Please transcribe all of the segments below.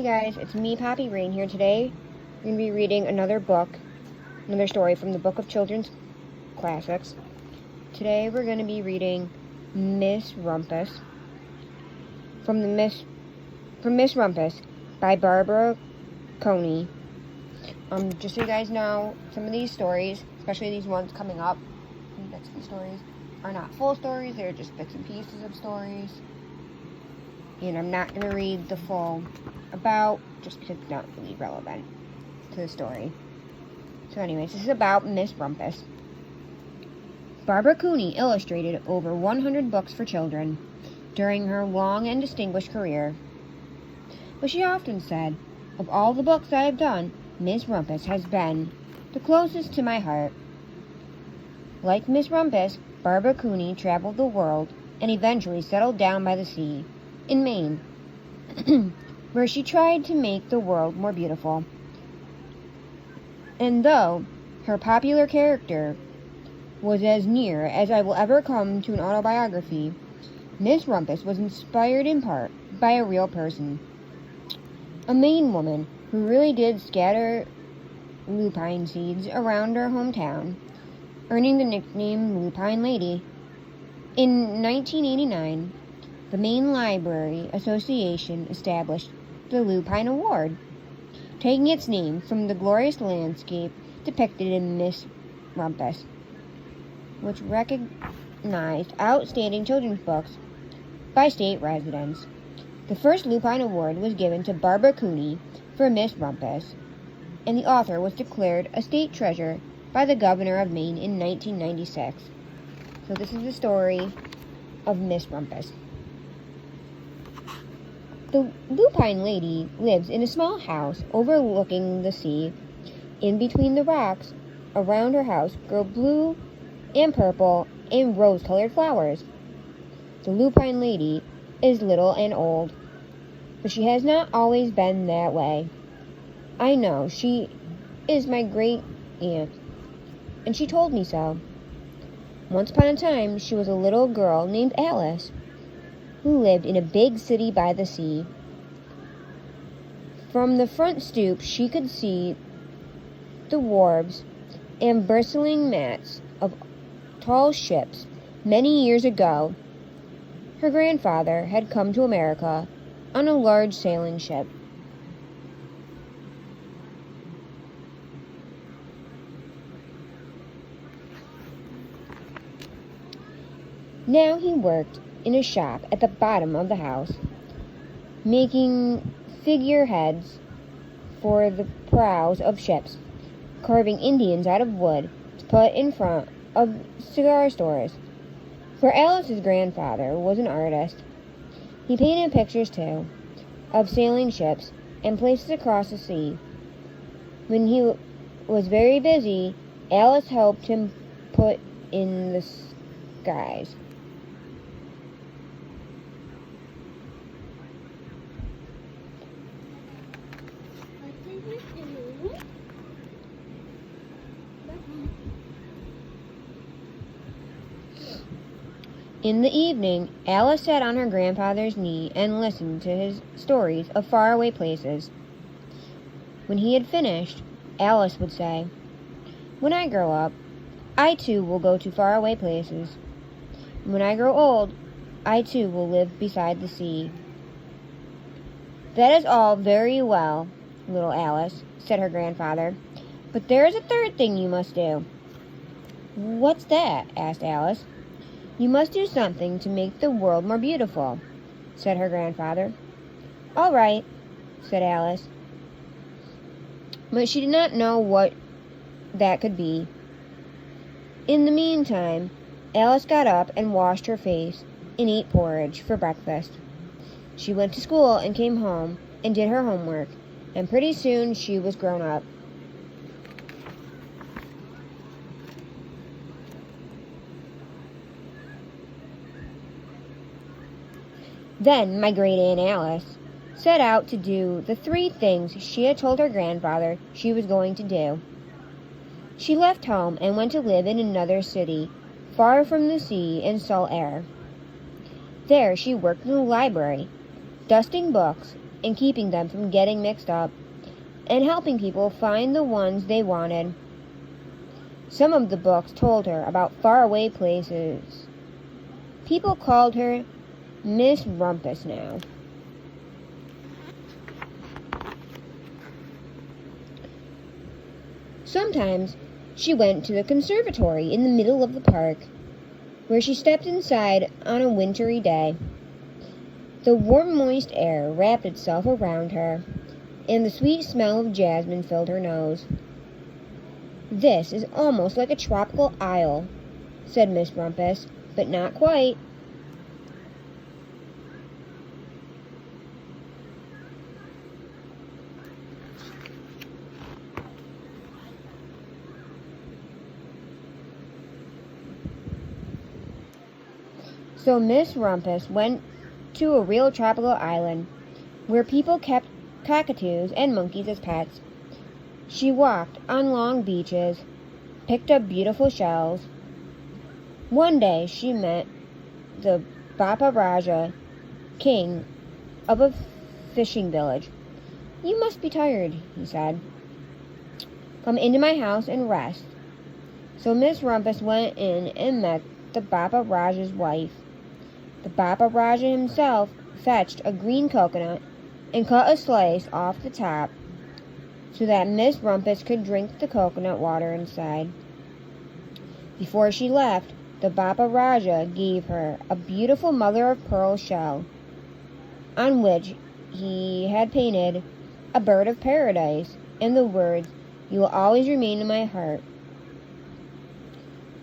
Hey guys, it's me, Poppy Rain here today. I'm going to be reading another story from the Book of Children's Classics. Today we're going to be reading Miss Rumpus from Miss Rumpus by Barbara Coney. Just so you guys know, some of these stories, especially these ones coming up, next few stories, are not full stories. They're just bits and pieces of stories. And I'm not going to read the full just because it's not really relevant to the story. So anyways, this is about Miss Rumpus. Barbara Cooney illustrated over 100 books for children during her long and distinguished career. But she often said, "Of all the books I have done, Miss Rumpus has been the closest to my heart." Like Miss Rumpus, Barbara Cooney traveled the world and eventually settled down by the sea in Maine, where she tried to make the world more beautiful. And though her popular character was as near as I will ever come to an autobiography, Miss Rumpus was inspired in part by a real person, a Maine woman who really did scatter lupine seeds around her hometown, earning the nickname Lupine Lady. In 1989, the Maine Library Association established the Lupine Award, taking its name from the glorious landscape depicted in Miss Rumpus, which recognized outstanding children's books by state residents. The first Lupine Award was given to Barbara Cooney for Miss Rumpus, and the author was declared a state treasure by the governor of Maine in 1996. So this is the story of Miss Rumpus. The Lupine Lady lives in a small house overlooking the sea. In between the rocks around her house grow blue and purple and rose-colored flowers. The Lupine Lady is little and old, but she has not always been that way. I know, she is my great aunt, and she told me so. Once upon a time, she was a little girl named Alice, who lived in a big city by the sea. From the front stoop, she could see the wharves and bristling masts of tall ships. Many years ago, her grandfather had come to America on a large sailing ship. Now he worked in a shop at the bottom of the house, making figureheads for the prows of ships, carving Indians out of wood to put in front of cigar stores. For Alice's grandfather was an artist. He painted pictures, too, of sailing ships and places across the sea. When he was very busy, Alice helped him put in the skies. In the evening, Alice sat on her grandfather's knee and listened to his stories of faraway places. When he had finished, Alice would say, "When I grow up, I too will go to faraway places. When I grow old, I too will live beside the sea." "That is all very well, little Alice," said her grandfather, "but there is a third thing you must do." "What's that?" asked Alice. "You must do something to make the world more beautiful," said her grandfather. "All right," said Alice. But she did not know what that could be. In the meantime, Alice got up and washed her face and ate porridge for breakfast. She went to school and came home and did her homework, and pretty soon she was grown up. Then my great Aunt Alice set out to do the 3 things she had told her grandfather she was going to do. She left home and went to live in another city, far from the sea and salt air. There she worked in the library, dusting books and keeping them from getting mixed up, and helping people find the ones they wanted. Some of the books told her about faraway places. People called her Miss Rumpus now. Sometimes she went to the conservatory in the middle of the park, where she stepped inside on a wintry day. The warm, moist air wrapped itself around her, and the sweet smell of jasmine filled her nose. "This is almost like a tropical isle," said Miss Rumpus, "but not quite." So Miss Rumpus went to a real tropical island, where people kept cockatoos and monkeys as pets. She walked on long beaches, picked up beautiful shells. One day she met the Bapa Raja, king of a fishing village. "You must be tired," he said. "Come into my house and rest." So Miss Rumpus went in and met the Bapa Raja's wife. The Bapa Raja himself fetched a green coconut and cut a slice off the top so that Miss Rumpus could drink the coconut water inside. Before she left, the Bapa Raja gave her a beautiful mother-of-pearl shell, on which he had painted a bird of paradise and the words, "You will always remain in my heart."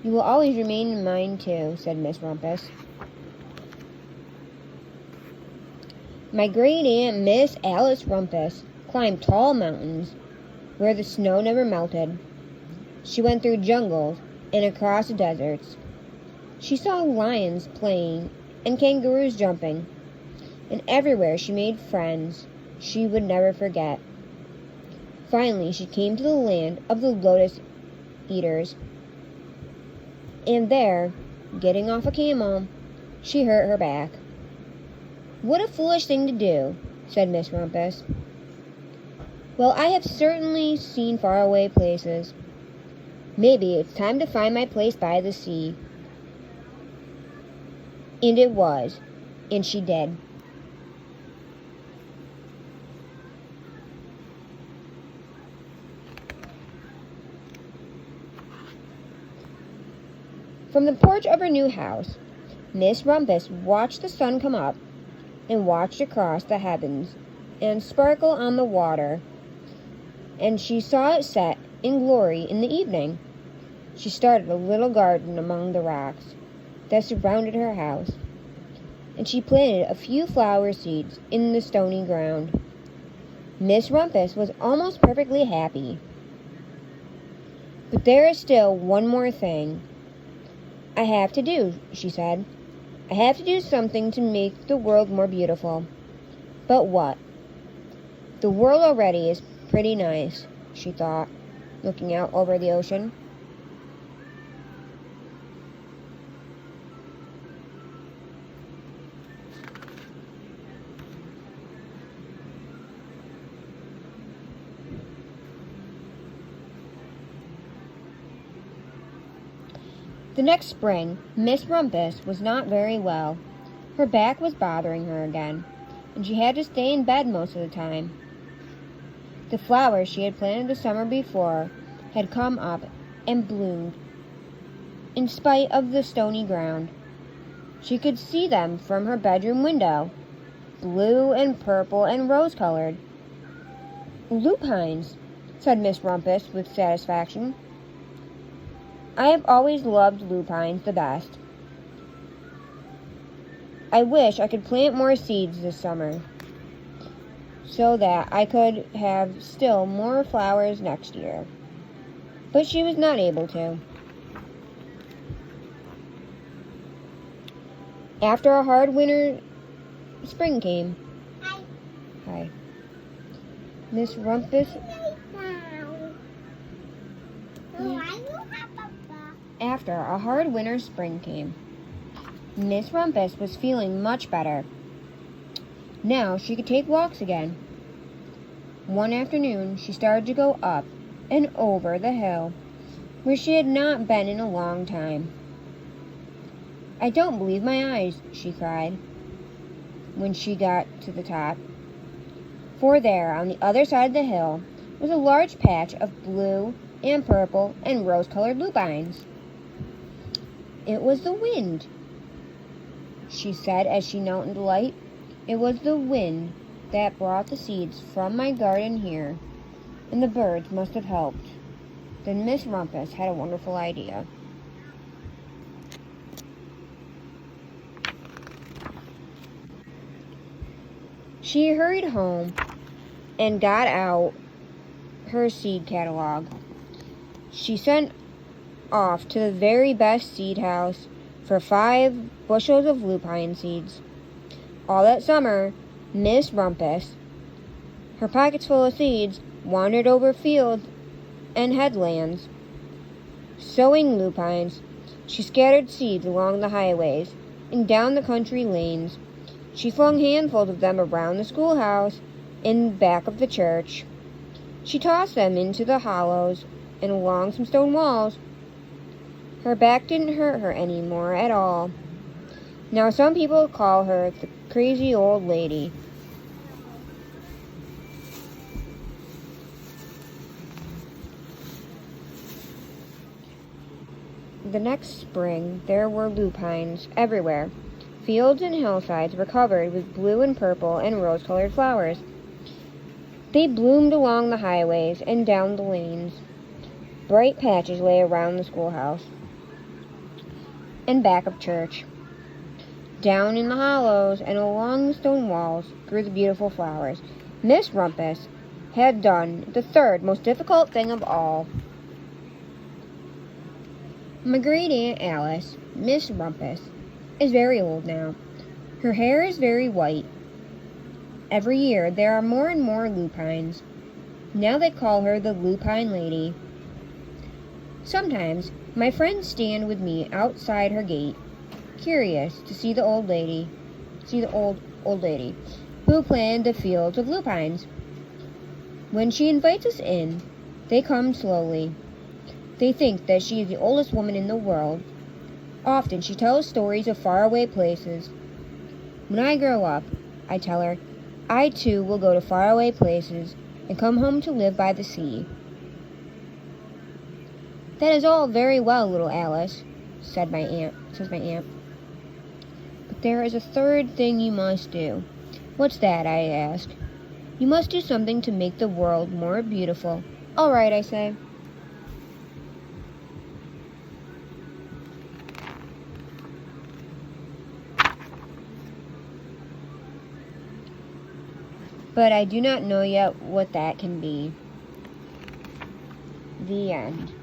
"You will always remain in mine too," said Miss Rumpus. "My great-aunt Miss Alice Rumpus climbed tall mountains where the snow never melted. She went through jungles and across deserts. She saw lions playing and kangaroos jumping, and everywhere she made friends she would never forget. Finally, she came to the land of the lotus eaters, and there, getting off a camel, she hurt her back." "What a foolish thing to do," said Miss Rumpus. "Well, I have certainly seen faraway places. Maybe it's time to find my place by the sea." And it was, and she did. From the porch of her new house, Miss Rumpus watched the sun come up and watched across the heavens and sparkle on the water, and she saw it set in glory in the evening. She started a little garden among the rocks that surrounded her house, and she planted a few flower seeds in the stony ground. Miss Rumpus was almost perfectly happy. "But there is still one more thing I have to do," she said. "I have to do something to make the world more beautiful." "But what?" "The world already is pretty nice," she thought, looking out over the ocean. The next spring, Miss Rumpus was not very well. Her back was bothering her again, and she had to stay in bed most of the time. The flowers she had planted the summer before had come up and bloomed in spite of the stony ground. She could see them from her bedroom window, blue and purple and rose-colored. "Lupines," said Miss Rumpus with satisfaction. "I have always loved lupines the best. I wish I could plant more seeds this summer, so that I could have still more flowers next year." But she was not able to. After a hard winter, spring came. Hi. Miss Rumpus. After a hard winter, spring came. Miss Rumpus was feeling much better. Now she could take walks again. One afternoon, she started to go up and over the hill, where she had not been in a long time. "I don't believe my eyes," she cried, when she got to the top. For there, on the other side of the hill, was a large patch of blue and purple and rose-colored lupines. "It was the wind," she said as she knelt in delight. "It was the wind that brought the seeds from my garden here, and the birds must have helped." Then Miss Rumpus had a wonderful idea. She hurried home and got out her seed catalog. She sent off to the very best seed house for 5 bushels of lupine seeds. All that summer, Miss Rumpus, her pockets full of seeds, wandered over fields and headlands. Sowing lupines, she scattered seeds along the highways and down the country lanes. She flung handfuls of them around the schoolhouse in back of the church. She tossed them into the hollows and along some stone walls. Her back didn't hurt her any more at all. Now some people call her the crazy old lady. The next spring, there were lupines everywhere. Fields and hillsides were covered with blue and purple and rose-colored flowers. They bloomed along the highways and down the lanes. Bright patches lay around the schoolhouse and back of church. Down in the hollows and along the stone walls grew the beautiful flowers. Miss Rumpus had done the third most difficult thing of all. My great Aunt Alice, Miss Rumpus, is very old now. Her hair is very white. Every year there are more and more lupines. Now they call her the Lupine Lady. Sometimes my friends stand with me outside her gate, curious to see the old lady who planted the fields of lupines. When she invites us in, they come slowly. They think that she is the oldest woman in the world. Often she tells stories of faraway places. When I grow up, I tell her, I too will go to faraway places and come home to live by the sea. "That is all very well, little Alice," says my aunt. "But there is a third thing you must do." "What's that?" I ask. "You must do something to make the world more beautiful." "All right," I say. But I do not know yet what that can be. The end.